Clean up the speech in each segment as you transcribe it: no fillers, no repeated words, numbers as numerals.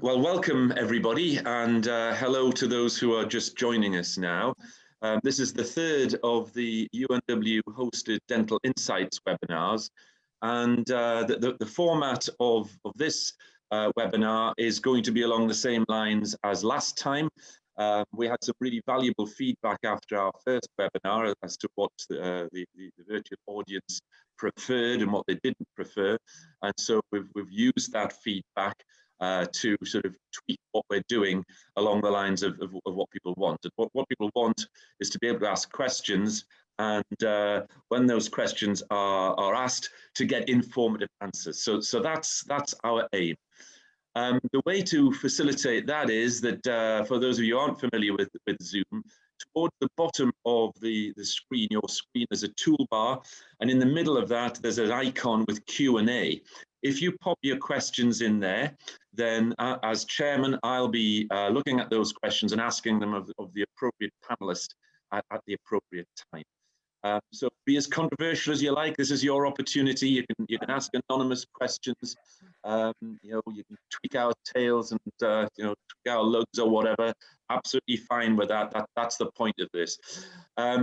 Well, welcome everybody, and hello to those who are just joining us now. This is the third of the UNW hosted Dental Insights webinars, and the format of this webinar is going to be along the same lines as last time. We had some really valuable feedback after our first webinar as to what the virtual audience preferred and what they didn't prefer, and so we've used that feedback to sort of tweak what we're doing along the lines of what people want. And what people want is to be able to ask questions, and when those questions are asked, to get informative answers. So that's our aim. The way to facilitate that is that for those of you who aren't familiar with Zoom, towards the bottom of the screen, your screen, there's a toolbar, and in the middle of that, there's an icon with Q&A. If you pop your questions in there, then as chairman, I'll be looking at those questions and asking them of the appropriate panelist at the appropriate time. So be as controversial as you like. This is your opportunity. You can ask anonymous questions. You can tweak our tails and tweak our lugs or whatever. Absolutely fine with that. That's the point of this.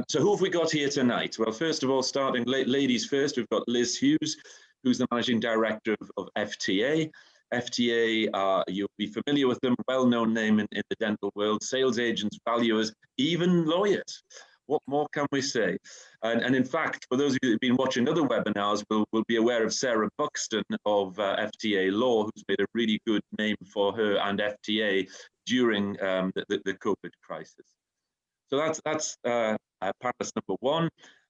So who have we got here tonight? Well, first of all, starting ladies first, we've got Liz Hughes, who's the managing director of FTA. FTA, you'll be familiar with them, well-known name in the dental world, sales agents, valuers, even lawyers. What more can we say? And in fact, for those of you who've been watching other webinars, will be aware of Sarah Buxton of FTA Law, who's made a really good name for her and FTA during the COVID crisis. So that's panelist number one.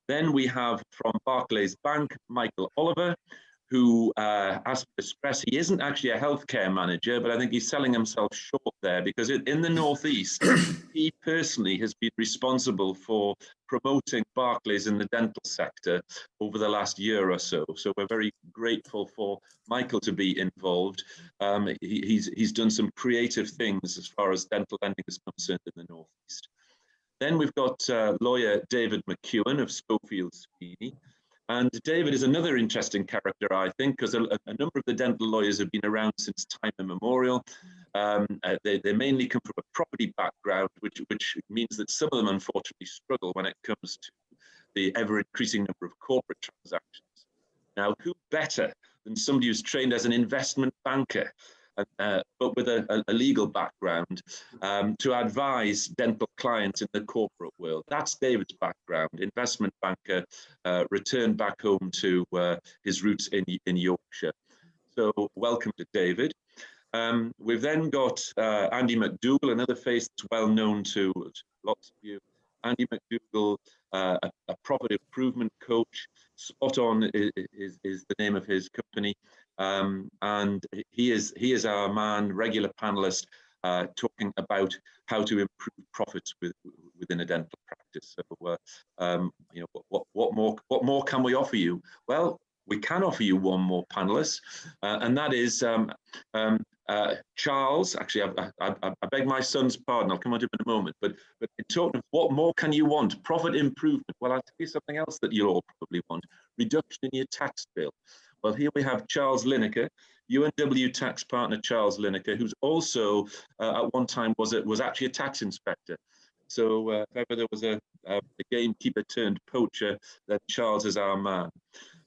Then we have from Barclays Bank, Michael Oliver, who has to stress he isn't actually a healthcare manager, but I think he's selling himself short there, because in the Northeast, he personally has been responsible for promoting Barclays in the dental sector over the last year or so. So we're very grateful for Michael to be involved. He's done some creative things as far as dental lending is concerned in the Northeast. Then we've got lawyer David McEwan of Schofield, Sweeney. And David is another interesting character, I think, because a number of the dental lawyers have been around since time immemorial. They mainly come from a property background, which means that some of them unfortunately struggle when it comes to the ever-increasing number of corporate transactions. Now, who better than somebody who's trained as an investment banker, but with a legal background, to advise dental clients in the corporate world? That's David's background, investment banker, returned back home to his roots in Yorkshire. So welcome to David. We've then got Andy McDougall, another face that's well known to lots of you. Andy McDougall, a profit improvement coach. Spot On is the name of his company, and he is our man, regular panelist, talking about how to improve profits within a dental practice. So, what more can we offer you? Well, we can offer you one more panelist, and that is Charles. Actually, I beg my son's pardon. I'll come on to it in a moment. But talking of what more can you want? Profit improvement. Well, I'll tell you something else that you'll all probably want: reduction in your tax bill. Well, here we have Charles Linaker, UNW tax partner Charles Linaker, who's also at one time was actually a tax inspector. So if ever there was a gamekeeper turned poacher, then Charles is our man.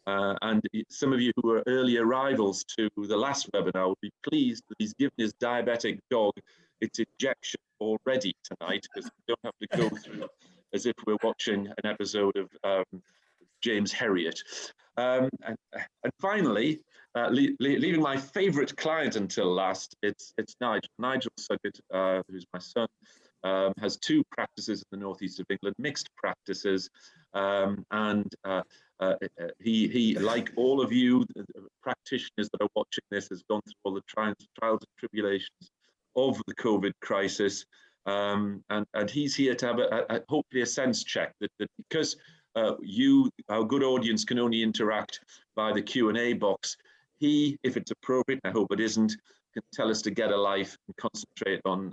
And some of you who were early arrivals to the last webinar will be pleased that he's given his diabetic dog its injection already tonight, because we don't have to go through as if we're watching an episode of James Herriot. And finally, leaving my favourite client until last, it's Nigel. Nigel Suggett, who's my son, has two practices in the northeast of England, mixed practices, and he, like all of you practitioners that are watching this, has gone through all the trials and tribulations of the COVID crisis, and he's here to have hopefully a sense check that because you, our good audience, can only interact by the Q&A box. He, if it's appropriate, and I hope it isn't, can tell us to get a life and concentrate on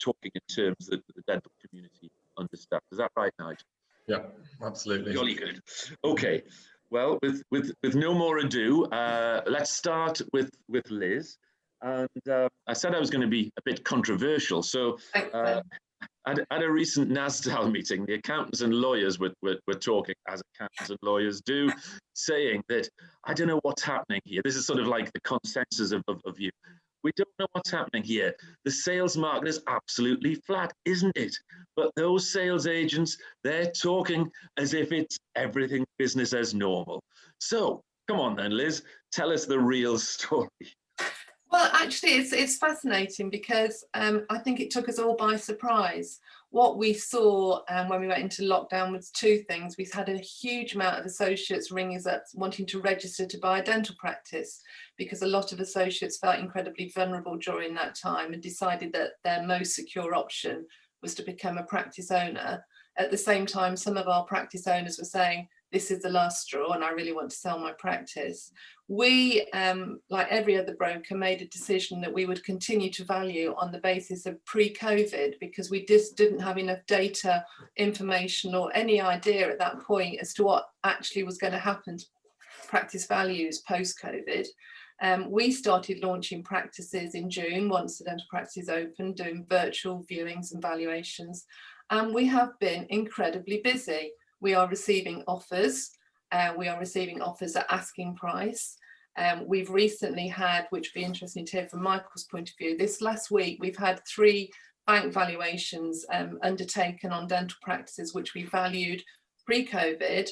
talking in terms that the dental community understands. Is that right, Nigel? Yeah, absolutely. Jolly good. Okay. Well, with no more ado, let's start with Liz. And I said I was going to be a bit controversial. So at a recent NASDAQ meeting, the accountants and lawyers were talking, as accountants and lawyers do, saying that, I don't know what's happening here. This is sort of like the consensus of you. We don't know what's happening here. The sales market is absolutely flat, isn't it? But those sales agents, they're talking as if it's everything business as normal. So come on then, Liz, tell us the real story. Well, actually, it's fascinating because I think it took us all by surprise. What we saw when we went into lockdown was two things. We had a huge amount of associates ringing us up wanting to register to buy a dental practice, because a lot of associates felt incredibly vulnerable during that time and decided that their most secure option was to become a practice owner. At the same time, some of our practice owners were saying, this is the last straw and I really want to sell my practice. We, like every other broker, made a decision that we would continue to value on the basis of pre-COVID, because we just didn't have enough data, information or any idea at that point as to what actually was going to happen to practice values post-COVID. We started launching practices in June once the dental practice opened, doing virtual viewings and valuations, and we have been incredibly busy. We are receiving offers. We are receiving offers at asking price. We've recently had, which would be interesting to hear from Michael's point of view, this last week we've had 3 bank valuations undertaken on dental practices which we valued pre-COVID,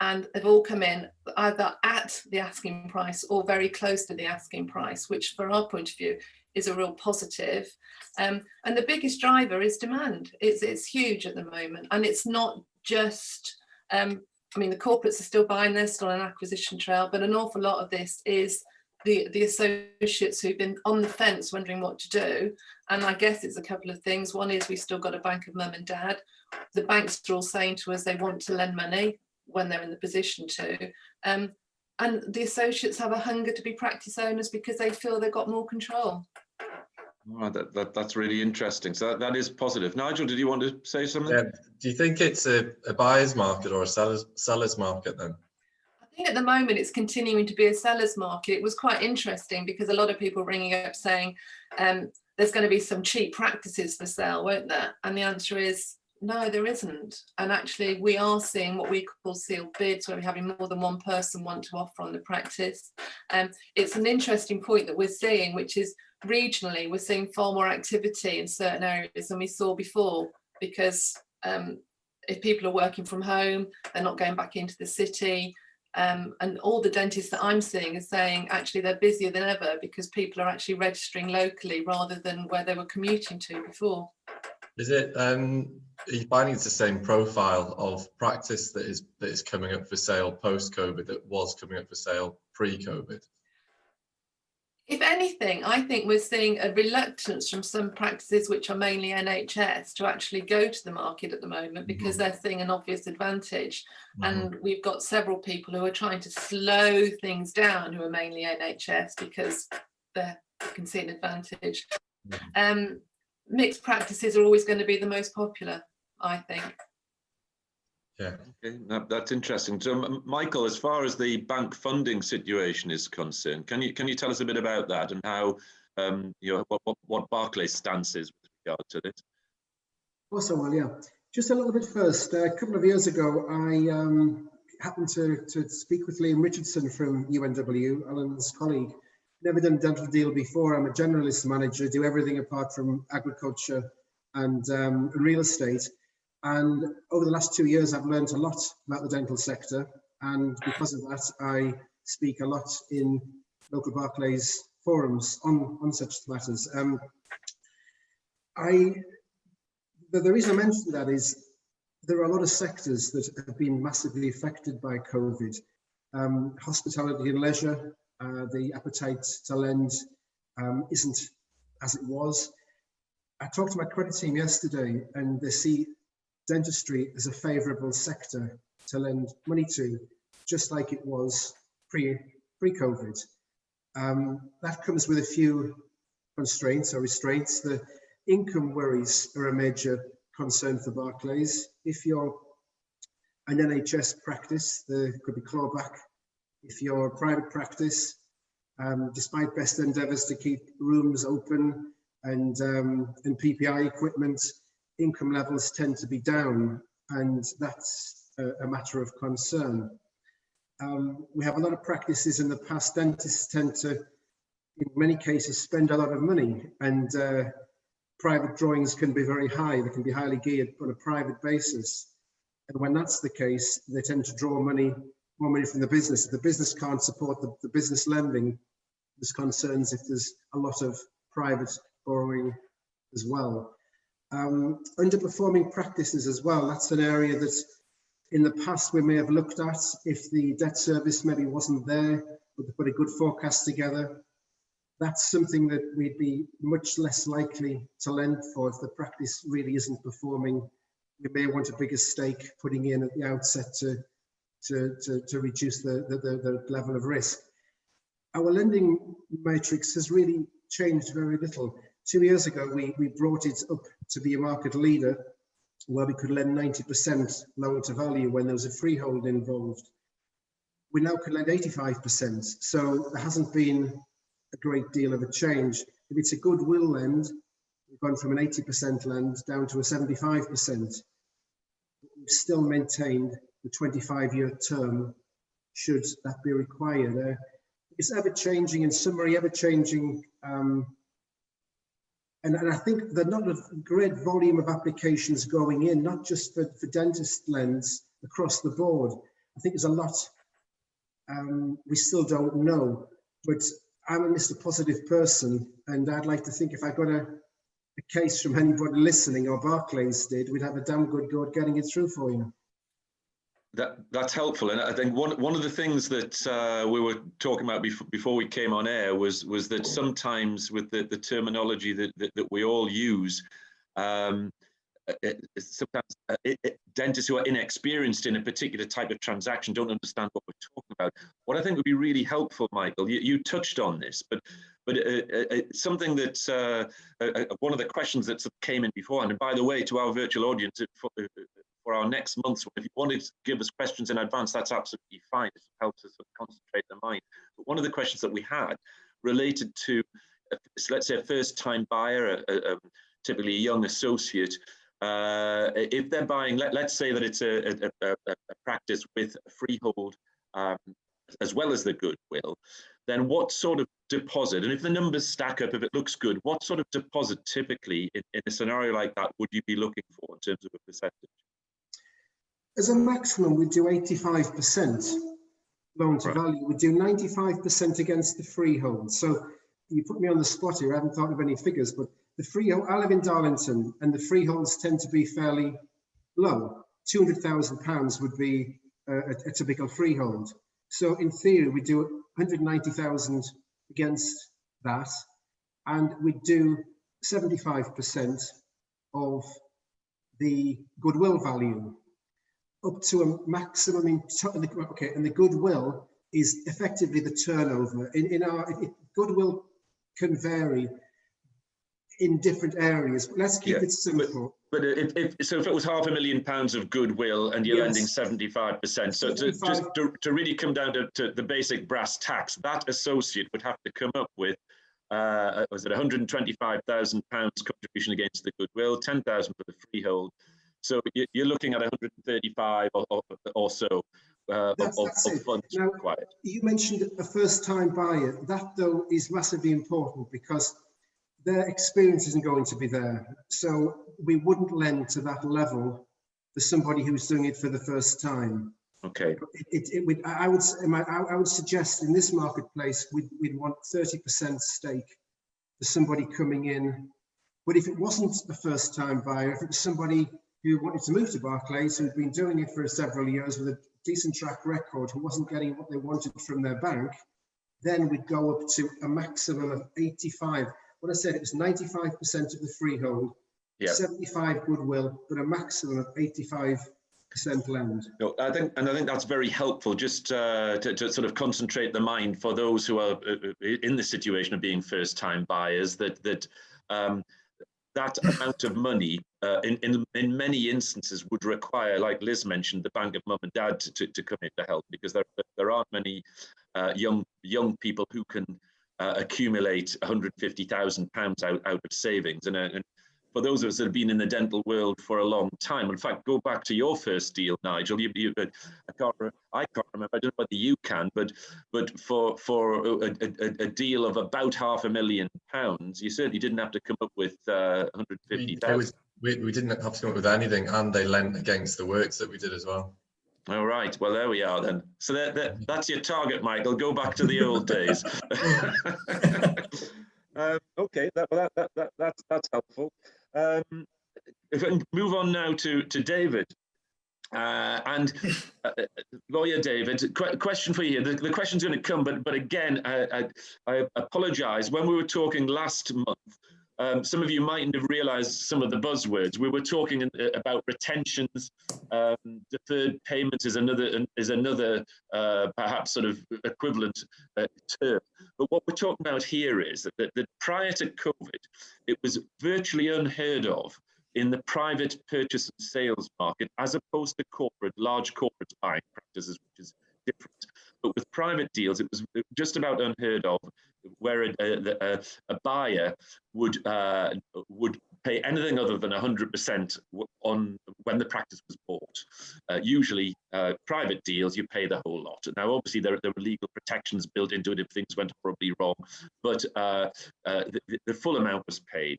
and they've all come in either at the asking price or very close to the asking price, which for our point of view is a real positive. And the biggest driver is demand. It's huge at the moment, and it's not just, I mean, the corporates are still buying, they're still on an acquisition trail, but an awful lot of this is the associates who've been on the fence wondering what to do. And I guess it's a couple of things. One is we've still got a bank of mum and dad. The banks are all saying to us they want to lend money when they're in the position to. And the associates have a hunger to be practice owners because they feel they've got more control. Oh, that's really interesting. So that is positive. Nigel, did you want to say something? Yeah. Do you think it's a buyer's market or a seller's market then? I think at the moment it's continuing to be a seller's market. It was quite interesting because a lot of people ringing up saying there's going to be some cheap practices for sale, won't there? And the answer is no, there isn't. And actually we are seeing what we call sealed bids, where we're having more than one person want to offer on the practice. It's an interesting point that we're seeing, which is regionally we're seeing far more activity in certain areas than we saw before, because if people are working from home, they're not going back into the city, and all the dentists that I'm seeing are saying actually they're busier than ever because people are actually registering locally rather than where they were commuting to before. Is it, are you finding it's the same profile of practice that is coming up for sale post-COVID that was coming up for sale pre-COVID? If anything, I think we're seeing a reluctance from some practices which are mainly NHS to actually go to the market at the moment because they're seeing an obvious advantage. And we've got several people who are trying to slow things down who are mainly NHS because they can see an advantage. Mixed practices are always going to be the most popular, I think. Yeah. Okay, that's interesting. So, Michael, as far as the bank funding situation is concerned, can you tell us a bit about that and how what Barclays' stance is with regard to this? Also, well, yeah. Just a little bit first. A couple of years ago, I happened to speak with Liam Richardson from UNW, Alan's colleague. Never done a dental deal before. I'm a generalist manager, do everything apart from agriculture and real estate. And over the last 2 years, I've learned a lot about the dental sector. And because of that, I speak a lot in local Barclays forums on such matters. The reason I mention that is there are a lot of sectors that have been massively affected by COVID. Hospitality and leisure, the appetite to lend isn't as it was. I talked to my credit team yesterday and they see dentistry as a favourable sector to lend money to, just like it was pre-COVID. That comes with a few constraints or restraints. The income worries are a major concern for Barclays. If you're an NHS practice, there could be clawback. If you're a private practice, despite best endeavours to keep rooms open and PPI equipment, income levels tend to be down, and that's a matter of concern. We have a lot of practices in the past. Dentists tend to, in many cases, spend a lot of money, and private drawings can be very high. They can be highly geared on a private basis. And when that's the case, they tend to draw more money from the business. If the business can't support the business lending, there's concerns if there's a lot of private borrowing as well. Underperforming practices as well. That's an area that in the past we may have looked at if the debt service maybe wasn't there, but to put a good forecast together. That's something that we'd be much less likely to lend for if the practice really isn't performing. We may want a bigger stake putting in at the outset to reduce the level of risk. Our lending matrix has really changed very little. 2 years ago, we brought it up to be a market leader where we could lend 90% loan to value when there was a freehold involved. We now can lend 85%. So there hasn't been a great deal of a change. If it's a goodwill lend, we've gone from an 80% lend down to a 75%. We've still maintained the 25-year term, should that be required. It's ever-changing, in summary, ever-changing. And I think there's not a great volume of applications going in, not just for dentist lends, across the board. I think there's a lot we still don't know, but I'm a Mr. Positive person, and I'd like to think if I got a case from anybody listening, or Barclays did, we'd have a damn good go at getting it through for you. That's helpful, and I think one of the things that we were talking about before we came on air was that sometimes with the terminology that we all use, sometimes dentists who are inexperienced in a particular type of transaction don't understand what we're talking about. What I think would be really helpful, Michael, you touched on this, but something that one of the questions that came in beforehand, and by the way, to our virtual audience, for our next month's, if you wanted to give us questions in advance, that's absolutely fine. It helps us concentrate the mind. But one of the questions that we had related to, let's say, a first-time buyer, typically a young associate, if they're buying, let's say that it's a practice with a freehold as well as the goodwill, then what sort of deposit, and if the numbers stack up, if it looks good, what sort of deposit typically in a scenario like that would you be looking for in terms of a percentage? As a maximum, we do 85% loan to value. We do 95% against the freehold. So you put me on the spot here. I haven't thought of any figures, but the freehold, I live in Darlington, and the freeholds tend to be fairly low. £200,000 would be a typical freehold. So in theory, we do 190,000 against that, and we do 75% of the goodwill value, up to a maximum in okay, and the goodwill is effectively the turnover. In our goodwill can vary in different areas, but let's keep it simple. But if it was £500,000 of goodwill and you're lending 75%, so to really come down to the basic brass tacks, that associate would have to come up with was it £125,000 contribution against the goodwill, 10,000 for the freehold. So you're looking at 135 or so of funds required. You mentioned a first-time buyer. That, though, is massively important because their experience isn't going to be there. So we wouldn't lend to that level for somebody who's doing it for the first time. Okay. I would suggest in this marketplace, we'd want 30% stake for somebody coming in. But if it wasn't a first-time buyer, if it was somebody who wanted to move to Barclays, who'd been doing it for several years with a decent track record, who wasn't getting what they wanted from their bank, then we'd go up to a maximum of 85. What I said, it was 95% of the freehold, 75 goodwill, but a maximum of 85% lend. No, I think that's very helpful, just to sort of concentrate the mind for those who are in the situation of being first-time buyers, that amount of money in many instances would require, like Liz mentioned, the bank of mum and dad to come in to help, because there aren't many young people who can accumulate £150,000 out of savings. And for those of us that have been in the dental world for a long time, in fact, go back to your first deal, Nigel. I can't remember. I don't know whether you can, but for a deal of about £500,000, you certainly didn't have to come up with 150,000. We didn't have to come up with anything, and they lent against the works that we did as well. All right. Well, there we are then. So that's your target, Michael. Go back to the old days. Okay, that's helpful. If I can move on now to David. And lawyer David, question for you. The question's going to come, but again, I apologise. When we were talking last month, some of you mightn't have realised some of the buzzwords. We were talking about retentions. Deferred payments is another perhaps sort of equivalent term. But what we're talking about here is that prior to COVID, it was virtually unheard of in the private purchase and sales market, as opposed to large corporate buying practices, which is different. But with private deals, it was just about unheard of, where a buyer would pay anything other than 100% on when the practice was bought. Usually, private deals, you pay the whole lot. Now, obviously, there are legal protections built into it if things went horribly wrong, but the full amount was paid.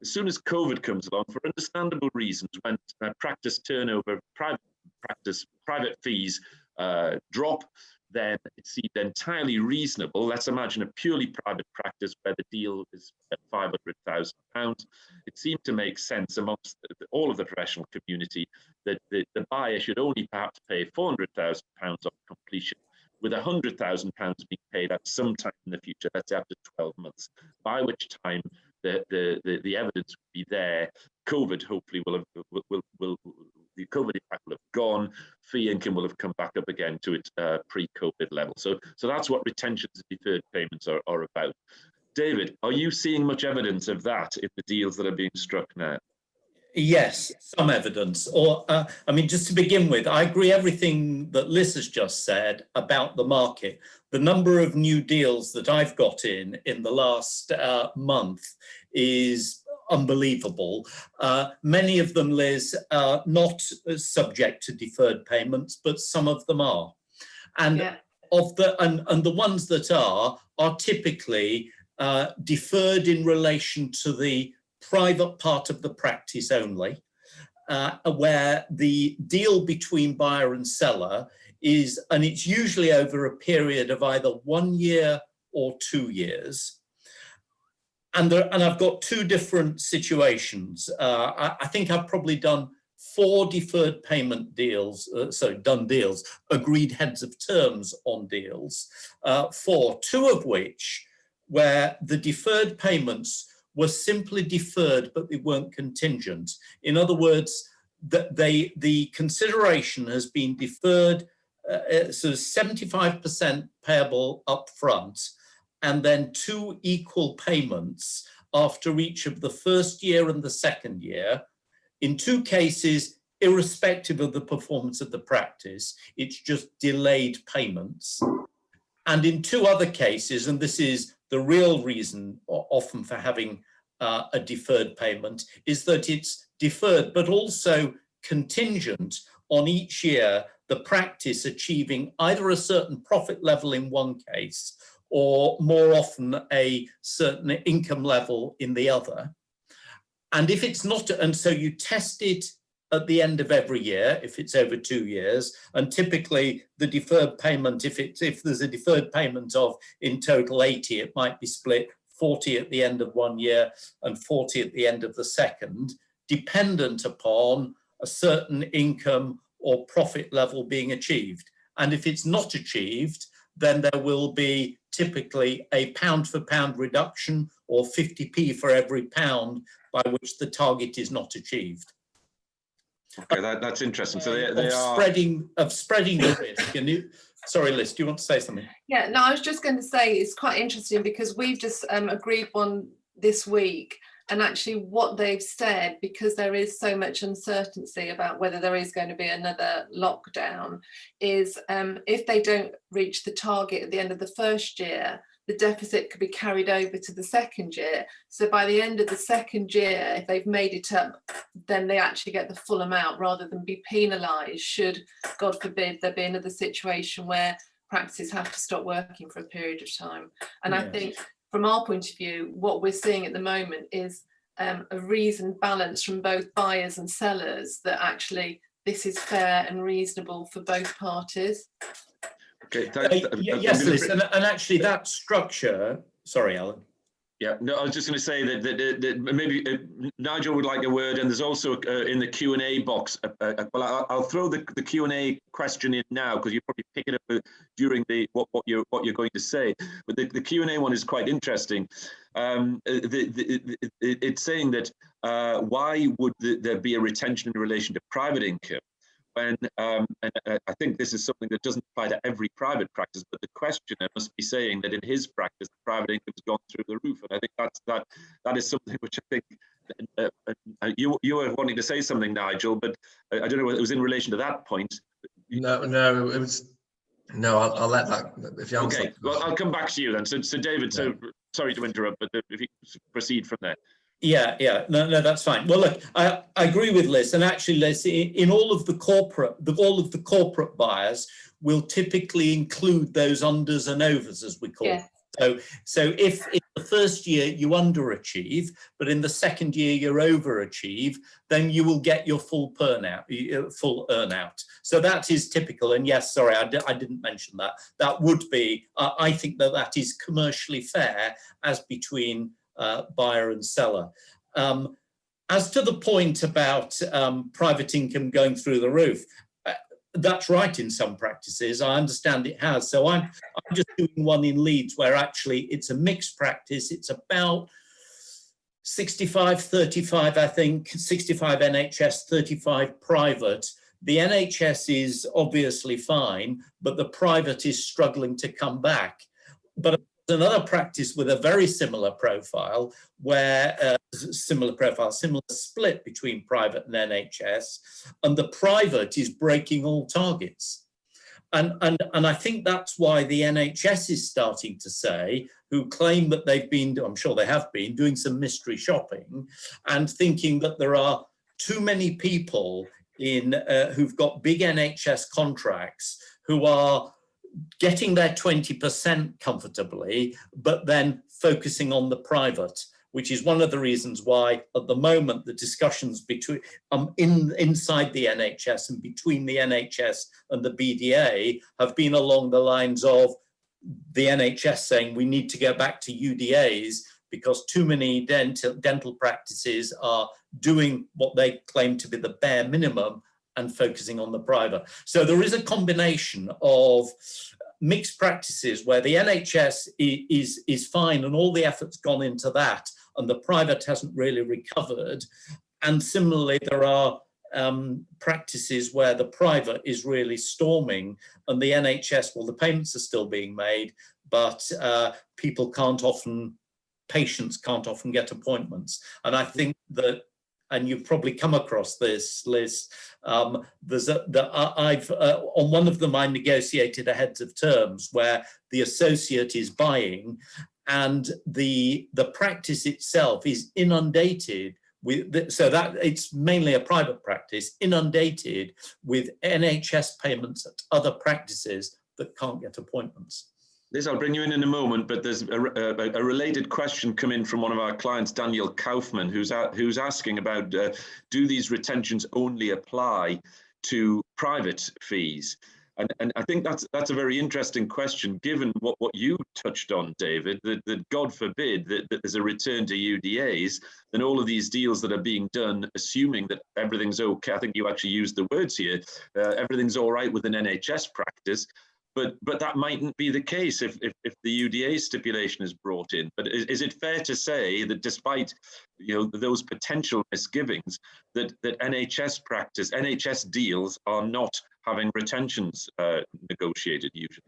As soon as COVID comes along, for understandable reasons, when practice turnover, private fees drop, then it seemed entirely reasonable. Let's imagine a purely private practice where the deal is at £500,000. It seemed to make sense amongst all of the professional community that the buyer should only perhaps pay £400,000 on completion, with £100,000 being paid at some time in the future, let's say after 12 months, by which time the evidence will be there. COVID hopefully the COVID impact will have gone. Fee income will have come back up again to its pre-COVID level. So that's what retentions and deferred payments are about. David, are you seeing much evidence of that in the deals that are being struck now? Yes, some evidence. I mean, just to begin with, I agree everything that Liz has just said about the market. The number of new deals that I've got in the last month is unbelievable. Many of them, Liz, are not subject to deferred payments, but some of them are. And yeah. And the ones that are typically deferred in relation to the private part of the practice only, where the deal between buyer and seller is, and it's usually over a period of either 1 year or 2 years. And I've got two different situations. I think I've probably done 4 deferred payment deals, done deals, agreed heads of terms on deals, 4, 2 of which where the deferred payments were simply deferred, but they weren't contingent. In other words, the consideration has been deferred, so 75% payable up front, and then 2 equal payments after each of the first year and the second year. In 2 cases, irrespective of the performance of the practice, it's just delayed payments. And in 2 other cases, and this is the real reason often for having a deferred payment, is that it's deferred, but also contingent on each year the practice achieving either a certain profit level in one case, or more often a certain income level in the other. And if it's not, and so you test it at the end of every year, if it's over 2 years, and typically the deferred payment, if there's a deferred payment of in total 80, it might be split 40 at the end of 1 year and 40 at the end of the second, dependent upon a certain income or profit level being achieved. And if it's not achieved, then there will be typically a pound for pound reduction, or 50p for every pound by which the target is not achieved. Okay, that's interesting. So they are spreading the risk. And sorry, Liz, do you want to say something? Yeah, no, I was just going to say it's quite interesting because we've just agreed one this week, and actually what they've said, because there is so much uncertainty about whether there is going to be another lockdown, is if they don't reach the target at the end of the first year, the the deficit could be carried over to the second year. So by the end of the second year, if they've made it up, then they actually get the full amount rather than be penalised should, God forbid, there be another situation where practices have to stop working for a period of time. And I think from our point of view, what we're seeing at the moment is a reasoned balance from both buyers and sellers that actually this is fair and reasonable for both parties. Okay, yes, Liz, and actually that structure, sorry, Alan. Yeah, no, I was just going to say that maybe Nigel would like a word, and there's also in the Q&A box. Well, I'll throw the Q&A question in now because you probably pick it up during the what you're going to say. But the Q&A one is quite interesting. It's saying that why would there be a retention in relation to private income? When and I think this is something that doesn't apply to every private practice, but the questioner must be saying that in his practice, the private income's gone through the roof, and I think that is something which I think you were wanting to say something, Nigel, but I don't know whether it was in relation to that point. No, it was. No, I'll let that. If you answer. Okay, well, I'll come back to you then. So David, so sorry to interrupt, but if you proceed from there. Yeah, no, that's fine. Well, look, I agree with Liz, and actually, Liz, in all of the corporate buyers will typically include those unders and overs, as we call them. So if in the first year you underachieve, but in the second year you overachieve, then you will get your full earnout. So that is typical. And yes, sorry, I didn't mention that. That would be, I think that is commercially fair as between buyer and seller. As to the point about private income going through the roof, that's right in some practices. I understand it has. So I'm just doing one in Leeds where actually it's a mixed practice. It's about 65-35, I think, 65 NHS, 35 private. The NHS is obviously fine, but the private is struggling to come back. But another practice with a very similar profile where similar split between private and NHS, and the private is breaking all targets. And I think that's why the NHS is starting to say, who claim that they've been, I'm sure they have been, doing some mystery shopping and thinking that there are too many people who've got big NHS contracts who are getting their 20% comfortably, but then focusing on the private, which is one of the reasons why at the moment the discussions between inside the NHS and between the NHS and the BDA have been along the lines of the NHS saying we need to go back to UDAs because too many dental practices are doing what they claim to be the bare minimum and focusing on the private. So there is a combination of mixed practices where the NHS is fine and all the effort's gone into that and the private hasn't really recovered. And similarly, there are practices where the private is really storming and the NHS, well, the payments are still being made, but patients can't often get appointments. And I think that, and you've probably come across this, Liz, on one of them I negotiated a heads of terms where the associate is buying and the practice itself is inundated with, so that it's mainly a private practice, inundated with NHS payments at other practices that can't get appointments. Liz, I'll bring you in a moment, but there's a related question come in from one of our clients, Daniel Kaufman, who's asking about do these retentions only apply to private fees? And I think that's a very interesting question, given what you touched on, David, that God forbid that there's a return to UDAs, then all of these deals that are being done, assuming that everything's okay, I think you actually used the words here, everything's all right with an NHS practice, but that mightn't be the case if the UDA stipulation is brought in. But is it fair to say that despite those potential misgivings, that NHS deals are not having retentions negotiated usually?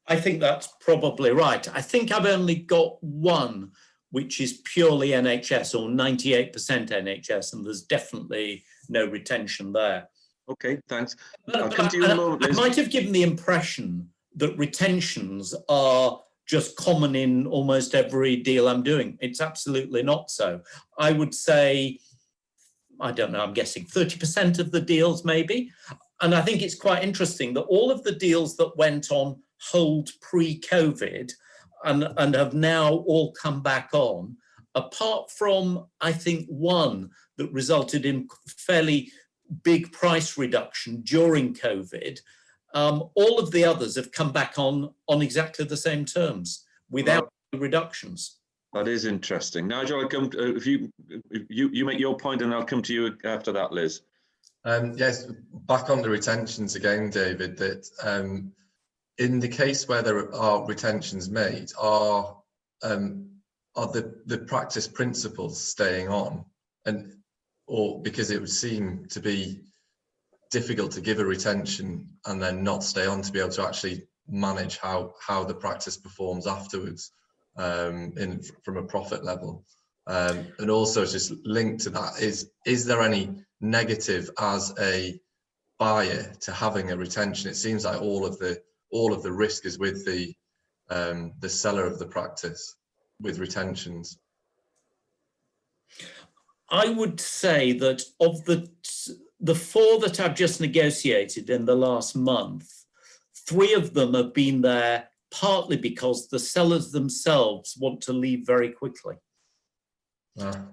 I think that's probably right. I think I've only got one which is purely NHS or 98% NHS, and there's definitely no retention there. Okay, thanks. I'll come to you in a moment, Liz. I might have given the impression that retentions are just common in almost every deal I'm doing. It's absolutely not so. I would say, I don't know, I'm guessing 30% of the deals maybe. And I think it's quite interesting that all of the deals that went on hold pre-COVID and have now all come back on, apart from, I think, one that resulted in fairly big price reduction during COVID, all of the others have come back on exactly the same terms without reductions. That is interesting. Nigel, I'll come to, if you make your point, and I'll come to you after that, Liz. Yes, back on the retentions again, David, that in the case where there are retentions made, are the practice principles staying on, or because it would seem to be difficult to give a retention and then not stay on to be able to actually manage how the practice performs afterwards from a profit level. And also just linked to that is there any negative as a buyer to having a retention? It seems like all of the risk is with the seller of the practice with retentions. I would say that of the 4 that I've just negotiated in the last month, 3 of them have been there partly because the sellers themselves want to leave very quickly.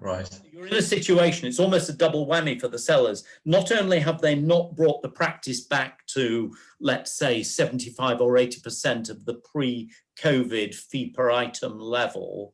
Right. You're in a situation, it's almost a double whammy for the sellers. Not only have they not brought the practice back to, let's say, 75 or 80% of the pre-COVID fee per item level,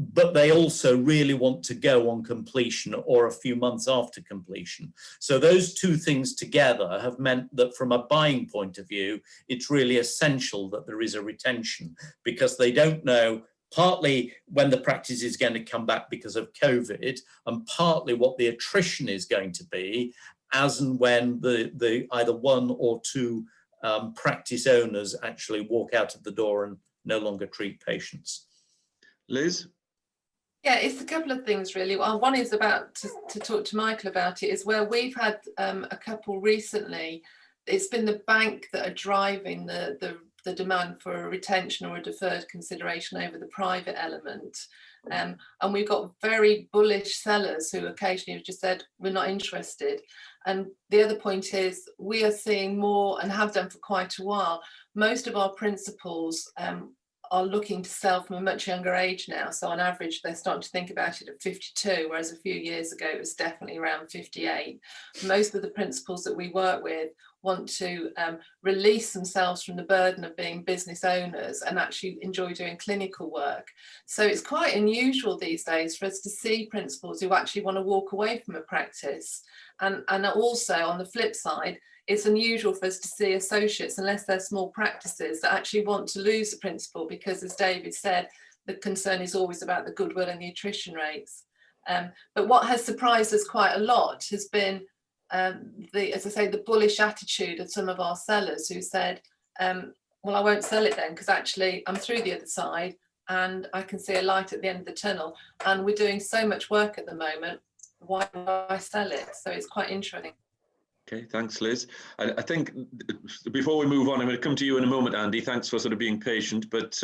but they also really want to go on completion or a few months after completion. So those 2 things together have meant that from a buying point of view, it's really essential that there is a retention, because they don't know partly when the practice is going to come back because of COVID, and partly what the attrition is going to be as and when the either 1 or 2 practice owners actually walk out of the door and no longer treat patients. Liz? Yeah, it's a couple of things really. Well, one is about to talk to Michael about it, is where we've had a couple recently. It's been the bank that are driving the demand for a retention or a deferred consideration over the private element. And we've got very bullish sellers who occasionally have just said, we're not interested. And the other point is we are seeing more, and have done for quite a while, most of our principals are looking to sell from a much younger age now. So on average, they're starting to think about it at 52, whereas a few years ago, it was definitely around 58. Most of the principals that we work with want to release themselves from the burden of being business owners and actually enjoy doing clinical work. So it's quite unusual these days for us to see principals who actually want to walk away from a practice. And also on the flip side, it's unusual for us to see associates, unless they're small practices, that actually want to lose the principal, because as David said, the concern is always about the goodwill and the attrition rates. But what has surprised us quite a lot has been as I say, the bullish attitude of some of our sellers who said, well, I won't sell it then, because actually I'm through the other side and I can see a light at the end of the tunnel, and we're doing so much work at the moment, why do I sell it? So it's quite interesting. Okay, thanks, Liz. I think before we move on, I'm going to come to you in a moment, Andy. Thanks for sort of being patient, but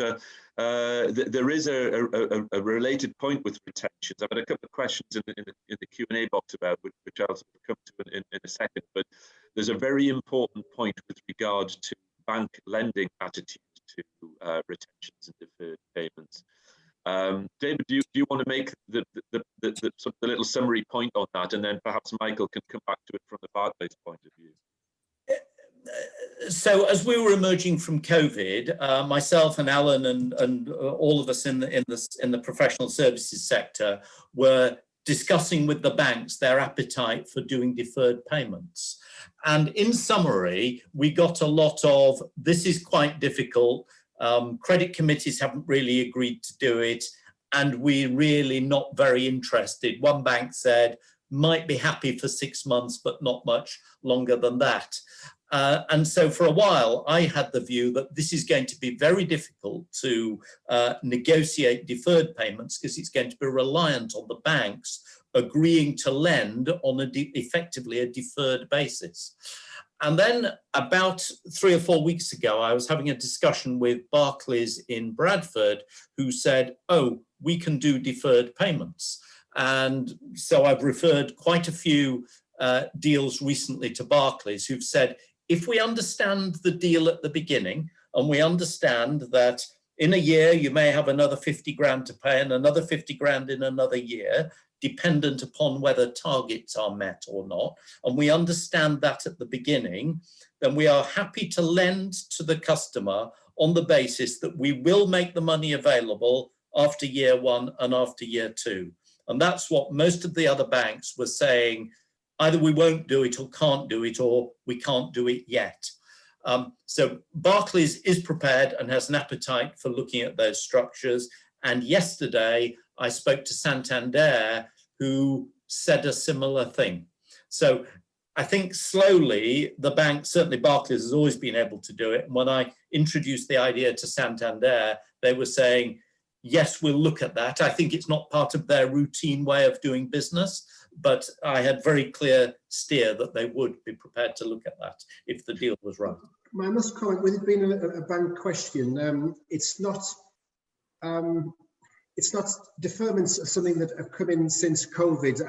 there is a related point with retentions. I've had a couple of questions in the Q&A box about which I'll sort of come to in a second, but there's a very important point with regard to bank lending attitude to retentions and deferred payments. David, do you want to make the sort of the little summary point on that, and then perhaps Michael can come back to it from the Barclays point of view? So as we were emerging from COVID, myself and Alan and all of us in the professional services sector were discussing with the banks their appetite for doing deferred payments. And in summary, we got a lot of, this is quite difficult. Credit committees haven't really agreed to do it, and we're really not very interested. One bank said, might be happy for 6 months, but not much longer than that. And so for a while, I had the view that this is going to be very difficult to negotiate deferred payments, because it's going to be reliant on the banks agreeing to lend on effectively a deferred basis. And then about 3 or 4 weeks ago, I was having a discussion with Barclays in Bradford, who said, oh, we can do deferred payments. And so I've referred quite a few deals recently to Barclays who've said, if we understand the deal at the beginning, and we understand that in a year you may have another 50 grand to pay and another 50 grand in another year, dependent upon whether targets are met or not, and we understand that at the beginning, then we are happy to lend to the customer on the basis that we will make the money available after year 1 and after year 2. And that's what most of the other banks were saying, either we won't do it or can't do it, or we can't do it yet. So Barclays is prepared and has an appetite for looking at those structures. And yesterday I spoke to Santander, who said a similar thing. So I think slowly the bank, certainly Barclays, has always been able to do it. And when I introduced the idea to Santander, they were saying, yes, we'll look at that. I think it's not part of their routine way of doing business, but I had very clear steer that they would be prepared to look at that if the deal was right. I must comment, with it being a bank question, it's not deferments are something that have come in since COVID.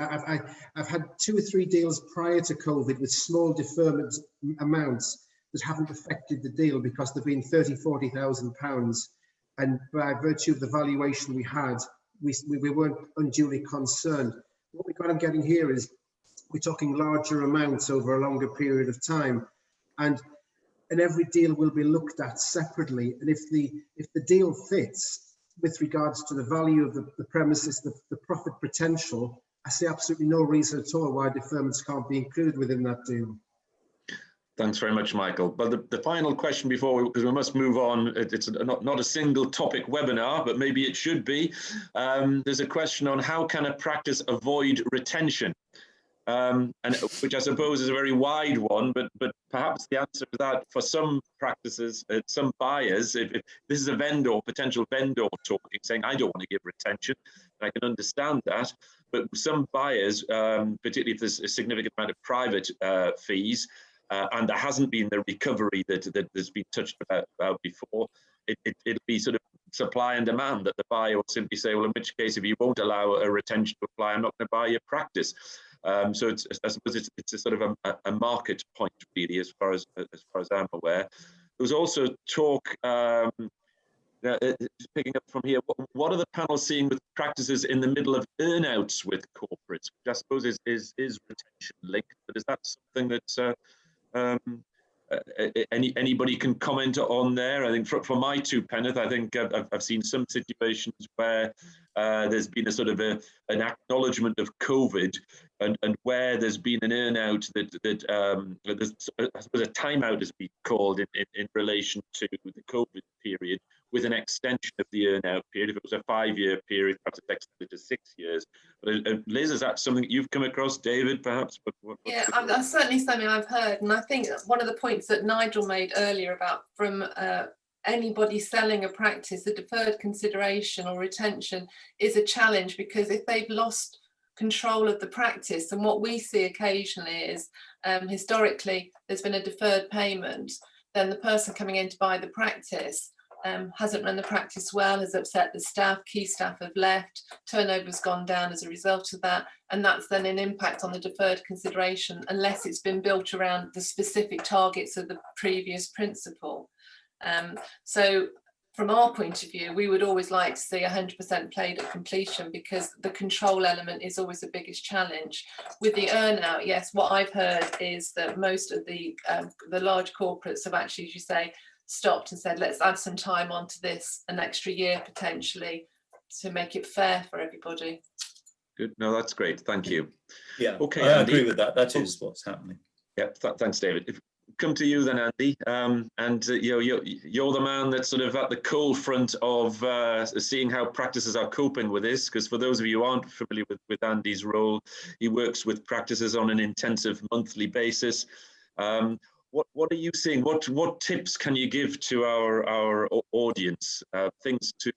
I've had 2 or 3 deals prior to COVID with small deferment amounts that haven't affected the deal because they've been 30,000, 40,000 pounds. And by virtue of the valuation we had, we weren't unduly concerned. What I'm getting here is we're talking larger amounts over a longer period of time. And every deal will be looked at separately. And if the deal fits with regards to the value of the premises, the profit potential, I see absolutely no reason at all why deferments can't be included within that deal. Thanks very much, Michael. But the final question before, because we must move on, it's not a single topic webinar, but maybe it should be. There's a question on how can a practice avoid retention? And which I suppose is a very wide one, but perhaps the answer to that for some practices, some buyers, if this is a vendor, potential vendor talking, saying, I don't want to give retention, I can understand that. But some buyers, particularly if there's a significant amount of private fees, and there hasn't been the recovery that has been touched about before, it'll be sort of supply and demand, that the buyer will simply say, well, in which case, if you won't allow a retention to apply, I'm not going to buy your practice. So I suppose it's a sort of a market point, really, as far as I'm aware. There was also talk, picking up from here, what are the panels seeing with practices in the middle of earnouts with corporates, which I suppose is retention linked, but is that something that's anybody can comment on there? I think for my 2 penneth, I think I've seen some situations where there's been a sort of an acknowledgement of COVID, and where there's been an earnout that there's, I suppose, a timeout has been called in relation to the COVID period, with an extension of the earnout period. If it was a 5-year period, perhaps it's extended to 6 years. But Liz, is that something that you've come across? David, perhaps? Yeah, that's certainly something I've heard. And I think one of the points that Nigel made earlier about from anybody selling a practice, the deferred consideration or retention is a challenge, because if they've lost control of the practice, and what we see occasionally is historically there's been a deferred payment, then the person coming in to buy the practice hasn't run the practice well, has upset the staff, key staff have left, turnover's gone down as a result of that, and that's then an impact on the deferred consideration unless it's been built around the specific targets of the previous principal. So from our point of view, we would always like to see 100% played at completion, because the control element is always the biggest challenge. With the earnout, yes, what I've heard is that most of the large corporates have actually, as you say, stopped and said, let's add some time onto this, an extra year potentially, to make it fair for everybody. Good. No, that's great. Thank you. Yeah, okay, I Andy. agree with that. That is what's happening. Yeah, thanks, David. Come to you then, Andy. You're the man that's sort of at the cold front of seeing how practices are coping with this, because for those of you who aren't familiar with Andy's role, he works with practices on an intensive monthly basis. What are you seeing? What tips can you give to our audience? Things to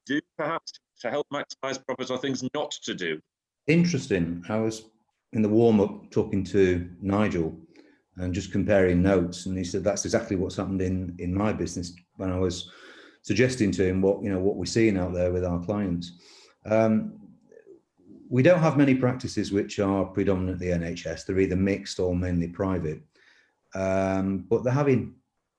do, perhaps, to help maximise profits, or things not to do? Interesting. I was in the warm-up talking to Nigel and just comparing notes. And he said, that's exactly what's happened in my business when I was suggesting to him what we're seeing out there with our clients. We don't have many practices which are predominantly NHS. They're either mixed or mainly private. But they're having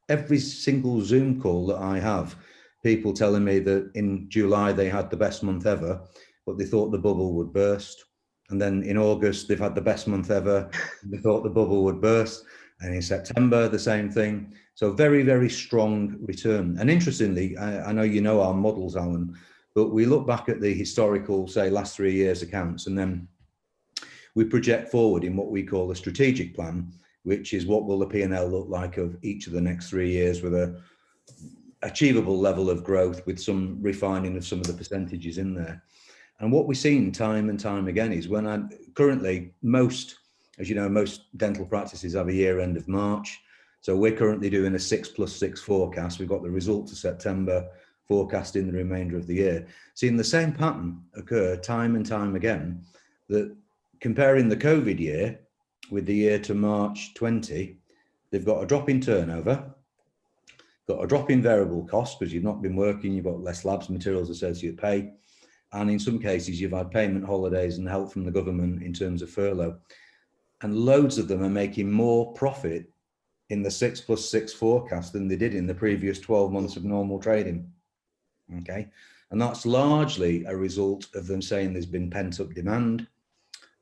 every single Zoom call that I have, people telling me that in July they had the best month ever, but they thought the bubble would burst. And then in August, they've had the best month ever, and they thought the bubble would burst. And in September, the same thing. So very, very strong return. And interestingly, I know you know our models, Alan, but we look back at the historical, say, last 3 years accounts, and then we project forward in what we call a strategic plan, which is what will the P&L look like of each of the next 3 years with a achievable level of growth with some refining of some of the percentages in there. And what we've seen time and time again is when currently most, as you know, most dental practices have a year end of March. So we're currently doing a 6+6 forecast. We've got the result to September, forecasting the remainder of the year. Seeing the same pattern occur time and time again, that comparing the COVID year with the year to March 20, they've got a drop in turnover, got a drop in variable costs because you've not been working, you've got less labs, materials, associate pay. And in some cases, you've had payment holidays and help from the government in terms of furlough. And loads of them are making more profit in the 6+6 forecast than they did in the previous 12 months of normal trading. Okay. And that's largely a result of them saying there's been pent up demand.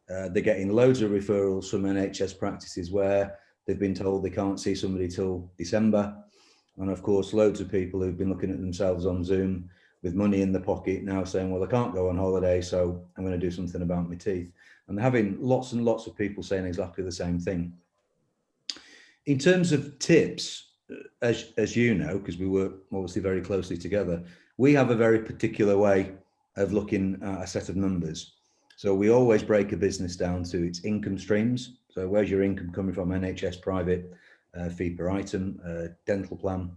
They're getting loads of referrals from NHS practices where they've been told they can't see somebody till December. And of course, loads of people who've been looking at themselves on Zoom with money in the pocket now saying, well, I can't go on holiday, so I'm going to do something about my teeth. And they're having lots and lots of people saying exactly the same thing. In terms of tips, as you know, because we work obviously very closely together, we have a very particular way of looking at a set of numbers. So we always break a business down to its income streams. So where's your income coming from? NHS, private, fee per item, dental plan.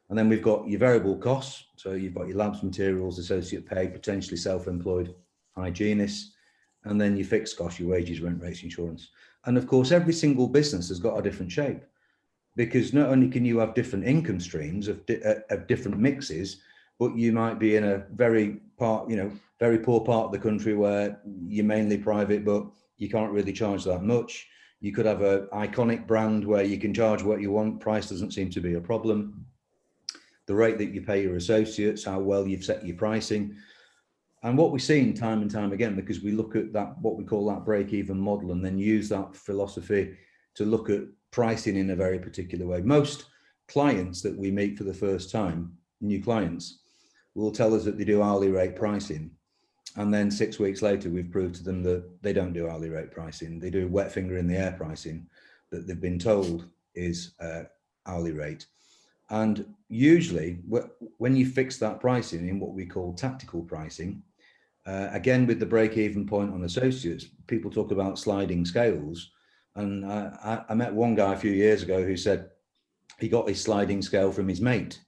And then we've got your variable costs. So you've got your labs, materials, associate pay, potentially self-employed hygienists, and then your fixed costs, your wages, rent, rates, insurance. And of course, every single business has got a different shape, because not only can you have different income streams of different mixes, but you might be in a very poor part of the country where you're mainly private, but you can't really charge that much. You could have an iconic brand where you can charge what you want. Price doesn't seem to be a problem. The rate that you pay your associates, how well you've set your pricing. And what we've seen time and time again, because we look at that, what we call that break-even model, and then use that philosophy to look at pricing in a very particular way. Most clients that we meet for the first time, new clients, will tell us that they do hourly rate pricing. And then 6 weeks later, we've proved to them that they don't do hourly rate pricing. They do wet finger in the air pricing that they've been told is hourly rate. And usually when you fix that pricing in what we call tactical pricing, again, with the break-even point on associates, people talk about sliding scales. And I met one guy a few years ago who said he got his sliding scale from his mate.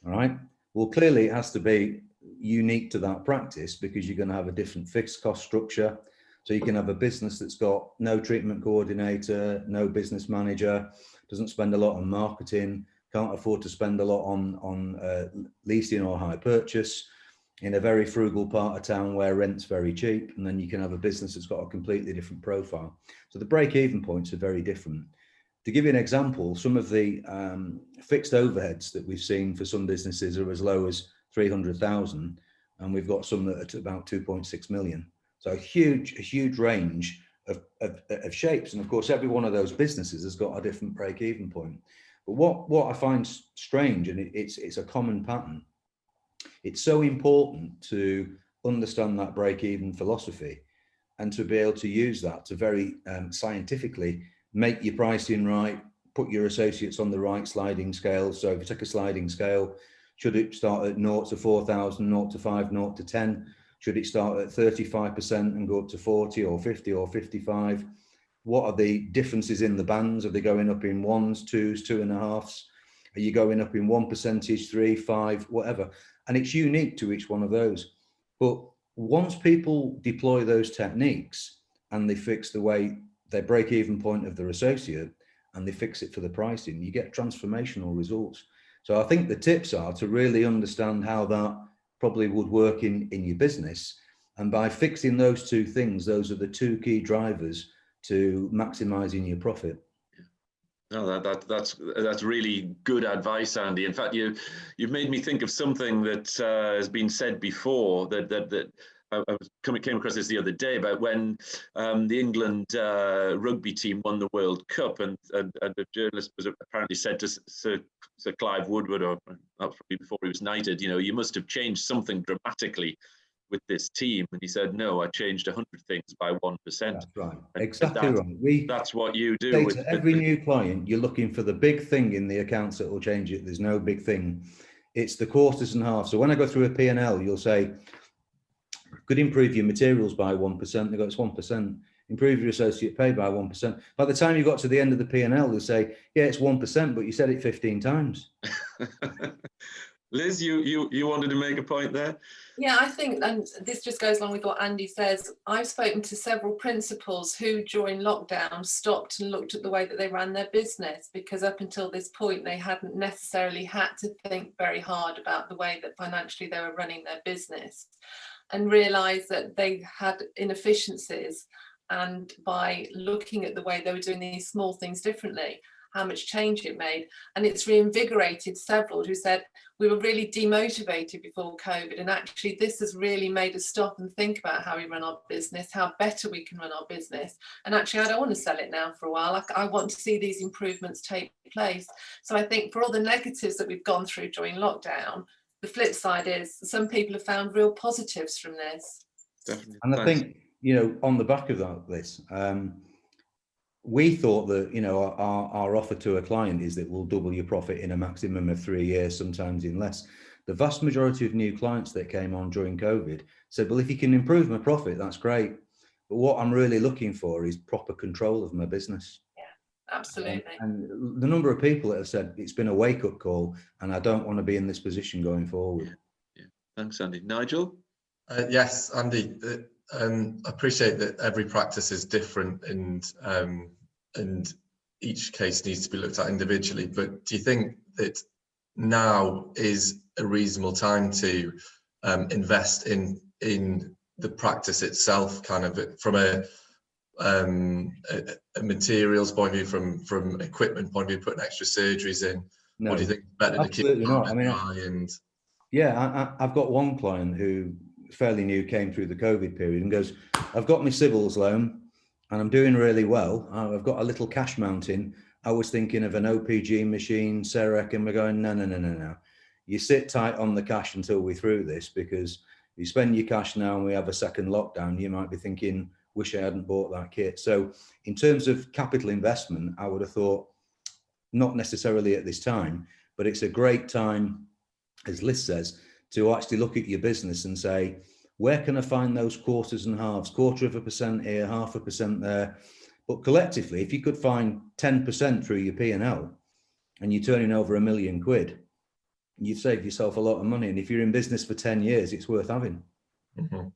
All right. Well, clearly it has to be unique to that practice, because you're going to have a different fixed cost structure. So you can have a business that's got no treatment coordinator, no business manager, doesn't spend a lot on marketing, can't afford to spend a lot on leasing or hire purchase, in a very frugal part of town where rent's very cheap. And then you can have a business that's got a completely different profile. So the break-even points are very different. To give you an example, some of the fixed overheads that we've seen for some businesses are as low as 300,000, and we've got some that are at about 2.6 million. So a huge range of shapes. And of course, every one of those businesses has got a different break-even point. But what I find strange, and it's a common pattern, it's so important to understand that break-even philosophy and to be able to use that to very scientifically make your pricing right, put your associates on the right sliding scale. So if you take a sliding scale, should it start at 0 to 4,000, 0 to 5, 0 to 10? Should it start at 35% and go up to 40 or 50 or 55? What are the differences in the bands? Are they going up in 1s, 2s, 2.5s? Are you going up in 1%, 3, 5, whatever? And it's unique to each one of those. But once people deploy those techniques and they fix the way their break-even point of their associate, and they fix it for the pricing, you get transformational results. So I think the tips are to really understand how that probably would work in your business. And by fixing those two things, those are the two key drivers to maximizing your profit. No, that's really good advice, Andy. In fact, you've made me think of something that has been said before, that I came across this the other day, about when the England rugby team won the World Cup, and the journalist was apparently said to Sir Clive Woodward, or that was probably before he was knighted, you must have changed something dramatically with this team. And he said, no, I changed 100 things by 1%. That's right. And exactly right. That's what you do. Say to every new client, you're looking for the big thing in the accounts that will change it. There's no big thing. It's the quarters and halves. So when I go through a P&L, you'll say, could improve your materials by 1%. They go, it's 1%. Improve your associate pay by 1%. By the time you got to the end of the P&L, they'll say, yeah, it's 1%, but you said it 15 times. Liz, you wanted to make a point there? Yeah, I think, and this just goes along with what Andy says, I've spoken to several principals who during lockdown stopped and looked at the way that they ran their business, because up until this point they hadn't necessarily had to think very hard about the way that financially they were running their business, and realised that they had inefficiencies, and by looking at the way they were doing these small things differently, how much change it made. And it's reinvigorated several who said, we were really demotivated before COVID, and actually this has really made us stop and think about how we run our business, how better we can run our business. And actually, I don't want to sell it now for a while. I want to see these improvements take place. So I think for all the negatives that we've gone through during lockdown, the flip side is some people have found real positives from this. Definitely. And I think, on the back of that, Liz, we thought that, our offer to a client is that we'll double your profit in a maximum of 3 years, sometimes in less. The vast majority of new clients that came on during COVID said, well, if you can improve my profit, that's great. But what I'm really looking for is proper control of my business. Yeah, absolutely. And the number of people that have said it's been a wake-up call and I don't want to be in this position going forward. Yeah. Thanks, Andy. Nigel? Yes, Andy, I appreciate that every practice is different, and each case needs to be looked at individually. But do you think that now is a reasonable time to invest in the practice itself, kind of from a materials point of view, from equipment point of view, putting extra surgeries in? No, or do you think it's better to keep it not. I've got one client who fairly new, came through the COVID period and goes, I've got my civils loan and I'm doing really well. I've got a little cash mountain. I was thinking of an OPG machine, Serec, and we're going, no. You sit tight on the cash until we're through this, because if you spend your cash now and we have a second lockdown, you might be thinking, wish I hadn't bought that kit. So in terms of capital investment, I would have thought not necessarily at this time, but it's a great time, as Liz says, to actually look at your business and say, where can I find those quarters and halves, 1/4% here, 0.5% there. But collectively, if you could find 10% through your P&L and you're turning over £1 million, you've saved yourself a lot of money. And if you're in business for 10 years, it's worth having. Mm-hmm.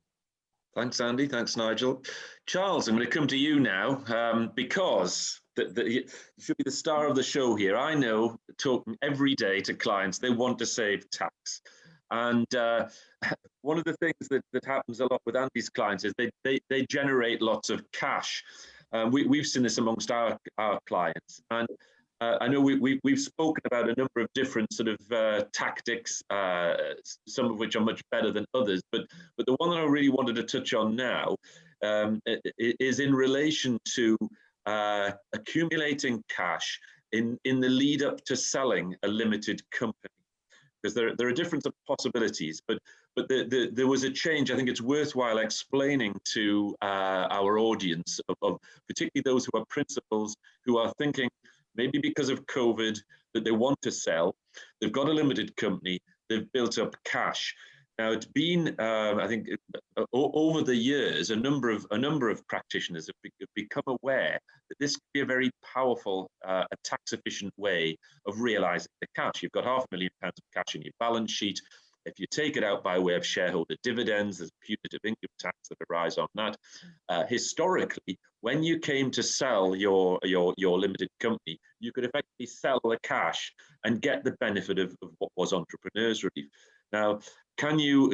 Thanks, Andy. Thanks, Nigel. Charles, I'm going to come to you now, because you should be the star of the show here. I know, talking every day to clients, they want to save tax. And one of the things that happens a lot with Andy's clients is they generate lots of cash. We've seen this amongst our clients. And I know we've spoken about a number of different sort of tactics, some of which are much better than others. But the one that I really wanted to touch on now is in relation to accumulating cash in the lead up to selling a limited company. Because there are different possibilities, but there was a change. I think it's worthwhile explaining to our audience, of particularly those who are principals who are thinking maybe because of COVID that they want to sell. They've got a limited company. They've built up cash. Now it's been, I think, over the years, a number of practitioners have become aware that this could be a very powerful, a tax-efficient way of realising the cash. You've got £500,000 of cash in your balance sheet. If you take it out by way of shareholder dividends, there's punitive income tax that arises on that. Historically, when you came to sell your limited company, you could effectively sell the cash and get the benefit of what was entrepreneurs relief. Now, can you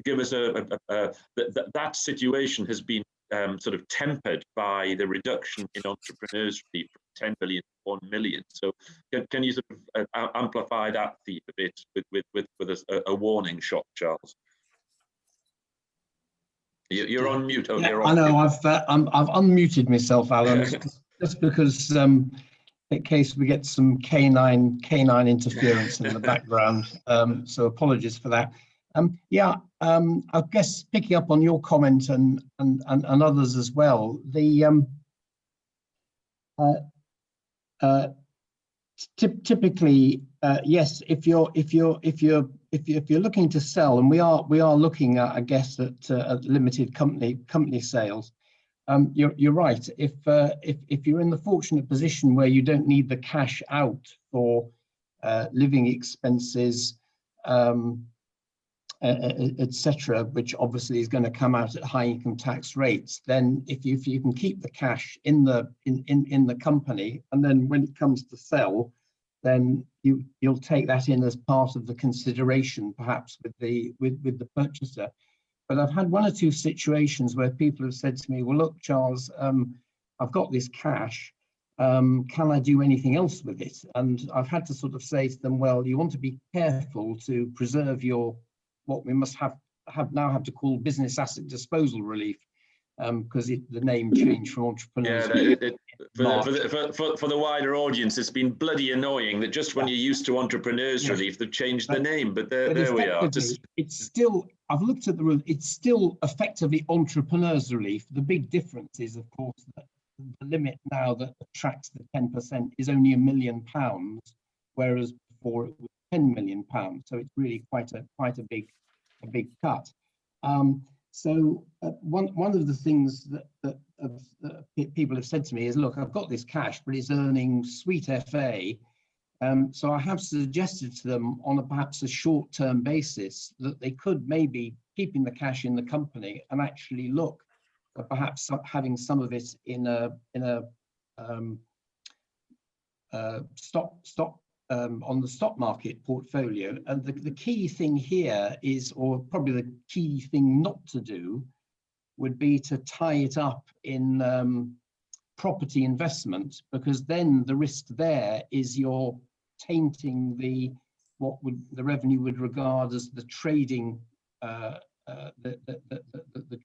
give us that situation has been sort of tempered by the reduction in entrepreneurs relief from 10 million to 1 million. So can you sort of amplify that theme a bit with a warning shot, Charles? You're on mute. Oh, yeah, you're on I know. mute. I've unmuted myself, Alan, just because in case we get some canine interference in the background. So apologies for that. Yeah, I guess picking up on your comment and others as well. The typically, yes, if you're looking to sell, and we are looking at, I guess, at limited company sales. You're right. If you're in the fortunate position where you don't need the cash out for living expenses, etc., which obviously is going to come out at high income tax rates, then if you can keep the cash in the company, and then when it comes to sell, then you'll take that in as part of the consideration, perhaps with the purchaser. But I've had one or two situations where people have said to me, well, look, Charles, I've got this cash. Can I do anything else with it? And I've had to sort of say to them, well, you want to be careful to preserve your, what we must have to call business asset disposal relief, because the name changed from entrepreneurs. Yeah, for the wider audience, it's been bloody annoying that just when you're used to entrepreneurs relief, they've changed the name. But there we are. It's still, I've looked at the rule, it's still effectively entrepreneurs relief. The big difference is, of course, that the limit now that attracts the 10% is only £1 million, whereas before it was £10 million. So it's really quite a big cut. So one of the things that people have said to me is, look, I've got this cash, but it's earning sweet FA. So I have suggested to them on perhaps a short-term basis that they could maybe keeping the cash in the company and actually look at perhaps having some of it in a stock on the stock market portfolio. And the key thing here is, or probably the key thing not to do, would be to tie it up in property investment, because then the risk there is you're tainting the revenue would regard as the trading the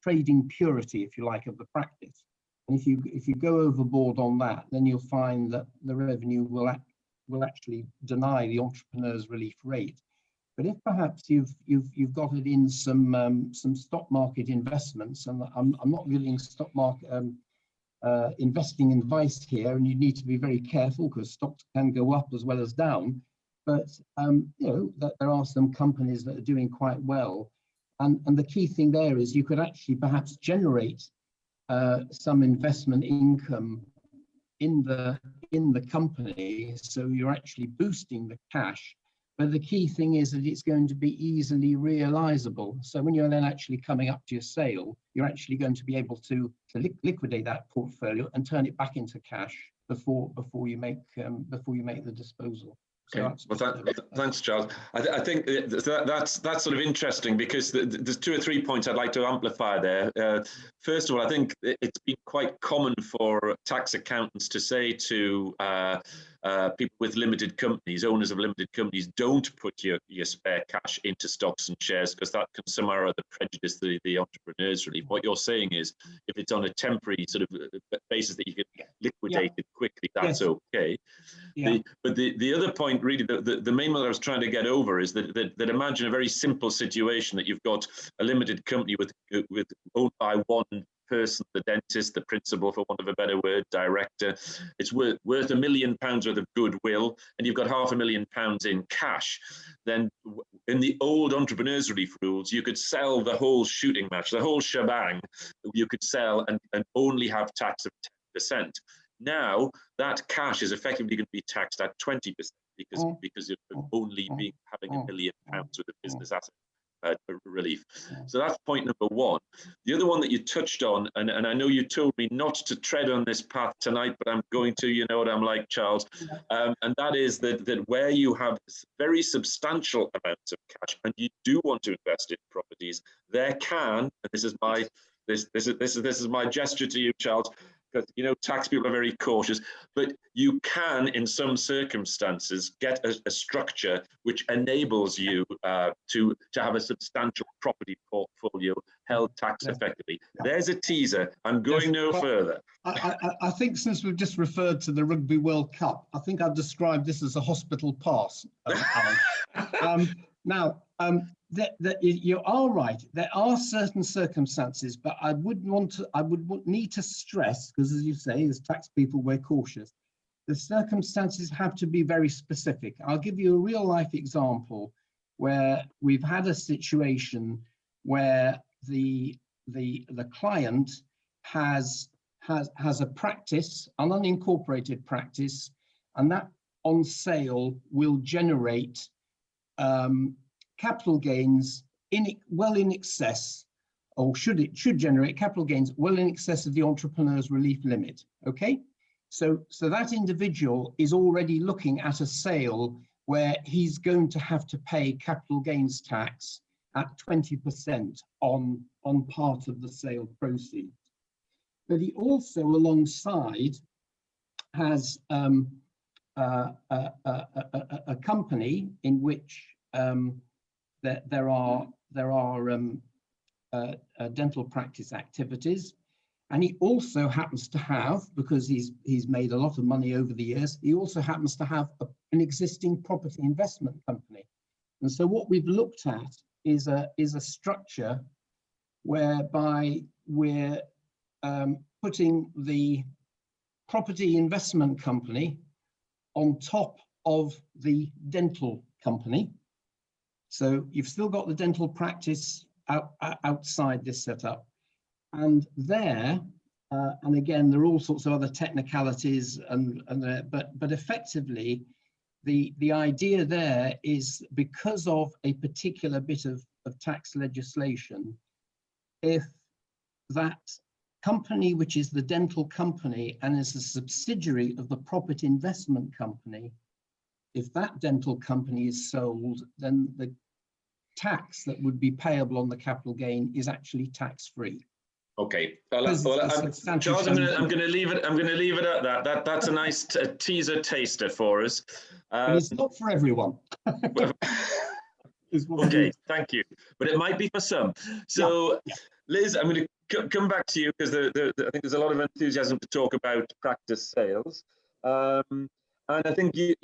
trading purity, if you like, of the practice. And if you go overboard on that, then you'll find that the revenue will actually deny the entrepreneurs relief rate. But if perhaps you've got it in some stock market investments, and I'm not giving stock market investing advice here, and you need to be very careful because stocks can go up as well as down. But you know that there are some companies that are doing quite well, and the key thing there is you could actually perhaps generate some investment income in the company, so you're actually boosting the cash. But the key thing is that it's going to be easily realizable. So when you're then actually coming up to your sale, you're actually going to be able to liquidate that portfolio and turn it back into cash before you make the disposal. Okay, well, thanks, Charles. I think that's sort of interesting, because there's 2 or 3 points I'd like to amplify there. First of all, I think it's been quite common for tax accountants to say to people with limited companies, owners of limited companies, don't put your spare cash into stocks and shares, because that can somehow or other prejudice the entrepreneurs relief. What you're saying is, if it's on a temporary sort of basis that you can liquidate it quickly, that's okay. Yeah. But the other point, really, the main one I was trying to get over is that imagine a very simple situation that you've got a limited company with owned by one person, the dentist, the principal, for want of a better word, director. It's worth £1 million worth of goodwill, and you've got £500,000 in cash. Then in the old entrepreneurs relief rules, you could sell the whole shooting match, the whole shebang. You could sell and only have tax of 10%. Now that cash is effectively going to be taxed at 20%. because of only having £1 million with a business asset relief. So that's point number one. The other one that you touched on, and I know you told me not to tread on this path tonight, but I'm going to, you know what I'm like, Charles, and that is that where you have very substantial amounts of cash and you do want to invest in properties, there can, and this is my gesture to you, Charles, because you know tax people are very cautious, but you can in some circumstances get a structure which enables you to have a substantial property portfolio held tax effectively. There's a teaser. I'm going no further. I think since we've just referred to the Rugby World Cup, I think I've described this as a hospital pass, Alan. Now, you are right. There are certain circumstances, but I would need to stress, because as you say, as tax people, we're cautious. The circumstances have to be very specific. I'll give you a real life example where we've had a situation where the client has a practice, an unincorporated practice, and that on sale will generate capital gains well in excess, or should generate capital gains well in excess of the entrepreneur's relief limit. Okay, so that individual is already looking at a sale where he's going to have to pay capital gains tax at 20% on part of the sale proceeds. But he also alongside has a company in which there are dental practice activities, and he also happens to have, because he's made a lot of money over the years, he also happens to have an existing property investment company. And so what we've looked at is a structure whereby we're putting the property investment company on top of the dental company. So you've still got the dental practice outside this setup. And there, and again, there are all sorts of other technicalities, but effectively, the idea there is because of a particular bit of tax legislation, if that company, which is the dental company and is a subsidiary of the property investment company, if that dental company is sold, then the tax that would be payable on the capital gain is actually tax-free. Okay, Charles, I'm going to leave it. I'm going to leave it at that. That's a nice teaser taster for us. But it's not for everyone. Okay, thank you. But it might be for some. So, Liz, I'm going to come back to you because I think there's a lot of enthusiasm to talk about practice sales. And I think it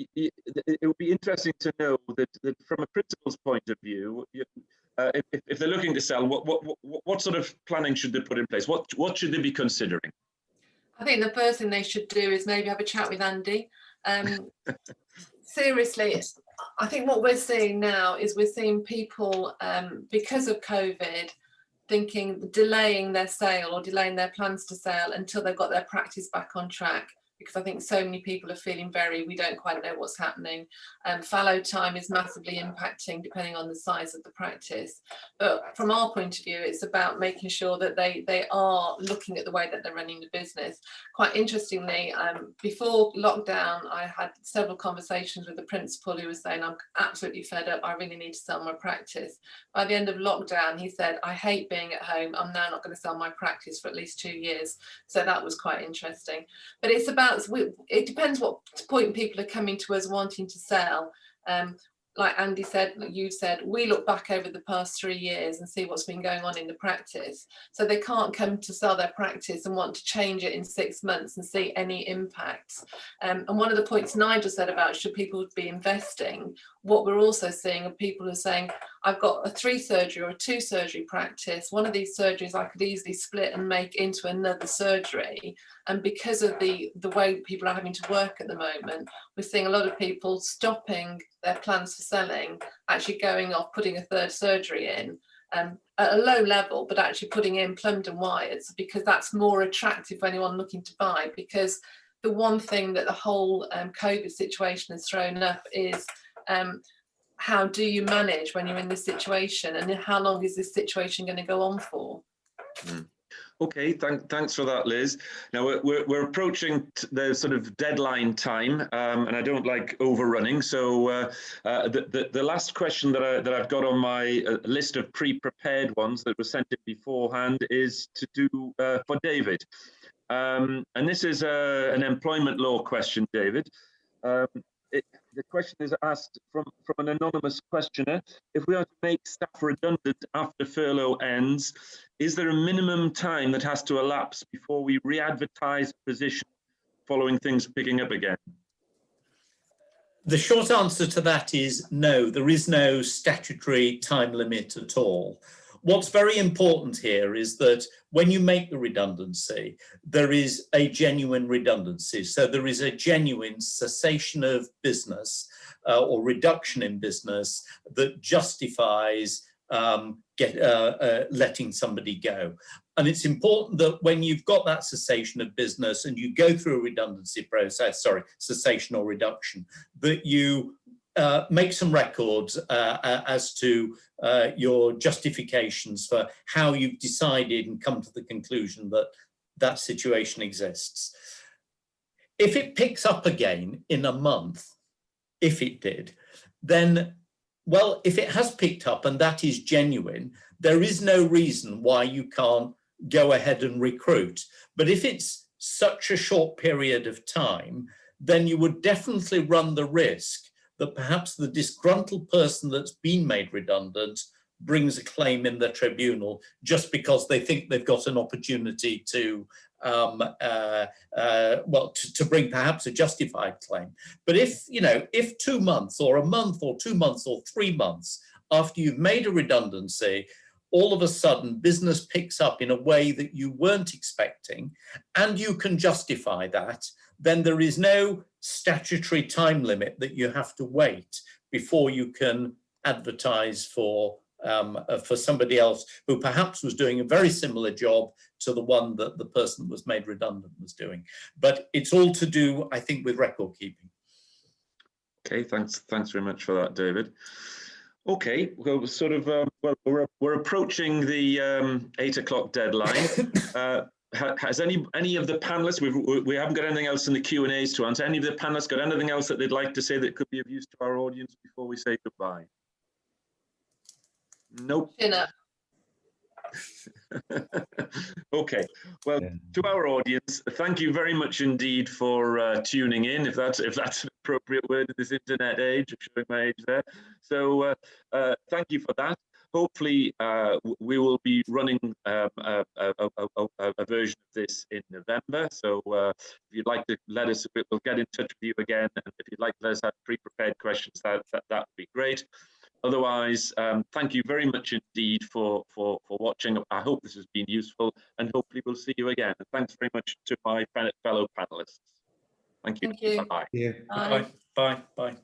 would be interesting to know that from a principal's point of view, if they're looking to sell, what sort of planning should they put in place? What should they be considering? I think the first thing they should do is maybe have a chat with Andy. Seriously, I think what we're seeing now is we're seeing people, because of COVID, delaying their sale or delaying their plans to sell until they've got their practice back on track. Because I think so many people are feeling we don't quite know what's happening. Fallow time is massively impacting depending on the size of the practice. But from our point of view, it's about making sure that they are looking at the way that they're running the business. Quite interestingly, before lockdown, I had several conversations with the principal who was saying, I'm absolutely fed up, I really need to sell my practice. By the end of lockdown, he said, I hate being at home, I'm now not going to sell my practice for at least 2 years. So that was quite interesting. But it's about, it depends what point people are coming to us wanting to sell. Like Andy said, you said, we look back over the past 3 years and see what's been going on in the practice. So they can't come to sell their practice and want to change it in 6 months and see any impacts. And one of the points Nigel said about should people be investing, what we're also seeing are people who are saying, I've got a 3 surgery or a 2 surgery practice. One of these surgeries I could easily split and make into another surgery. And because of the way people are having to work at the moment, we're seeing a lot of people stopping their plans for selling, actually going off, putting a 3rd surgery in at a low level, but actually putting in plumbed and wired, because that's more attractive for anyone looking to buy, because the one thing that the whole COVID situation has thrown up is how do you manage when you're in this situation, and how long is this situation going to go on for? Okay, thanks for that, Liz. Now we're approaching the sort of deadline time, and I don't like overrunning. So the last question that I've got on my list of pre-prepared ones that were sent in beforehand is to do for David, and this is an employment law question, David. The question is asked from an anonymous questioner. If we are to make staff redundant after furlough ends, is there a minimum time that has to elapse before we re-advertise a position following things picking up again? The short answer to that is no, there is no statutory time limit at all. What's very important here is that when you make the redundancy, there is a genuine redundancy. So there is a genuine cessation of business or reduction in business that justifies letting somebody go. And it's important that when you've got that cessation of business and you go through a redundancy process, cessation or reduction, that you make some records as to your justifications for how you've decided and come to the conclusion that that situation exists. If it picks up again in a month, if it did, then, well, if it has picked up and that is genuine, there is no reason why you can't go ahead and recruit. But if it's such a short period of time, then you would definitely run the risk that perhaps the disgruntled person that's been made redundant brings a claim in the tribunal just because they think they've got an opportunity to to bring perhaps a justified claim. But if 2 months or a month or 2 months or 3 months after you've made a redundancy, all of a sudden business picks up in a way that you weren't expecting and you can justify that, then there is no statutory time limit that you have to wait before you can advertise for somebody else who perhaps was doing a very similar job to the one that the person that was made redundant was doing. But it's all to do, I think, with record keeping. Okay, thanks very much for that, David. Okay, well, sort of, we're approaching the 8 o'clock deadline. Has any of the panelists, we haven't got anything else in the Q&As to answer, any of the panelists got anything else that they'd like to say that could be of use to our audience before we say goodbye? Nope. Okay, well, to our audience, thank you very much indeed for tuning in, if that's an appropriate word in this internet age. I'm showing my age there. So thank you for that. Hopefully we will be running a version of this in November. So if you'd like to let us, we'll get in touch with you again. And if you'd like to let us have pre-prepared questions, that would be great. Otherwise, thank you very much indeed for watching. I hope this has been useful, and hopefully we'll see you again. And thanks very much to my fellow panelists. Thank you. Thank you. Bye-bye. Bye. Bye. Bye.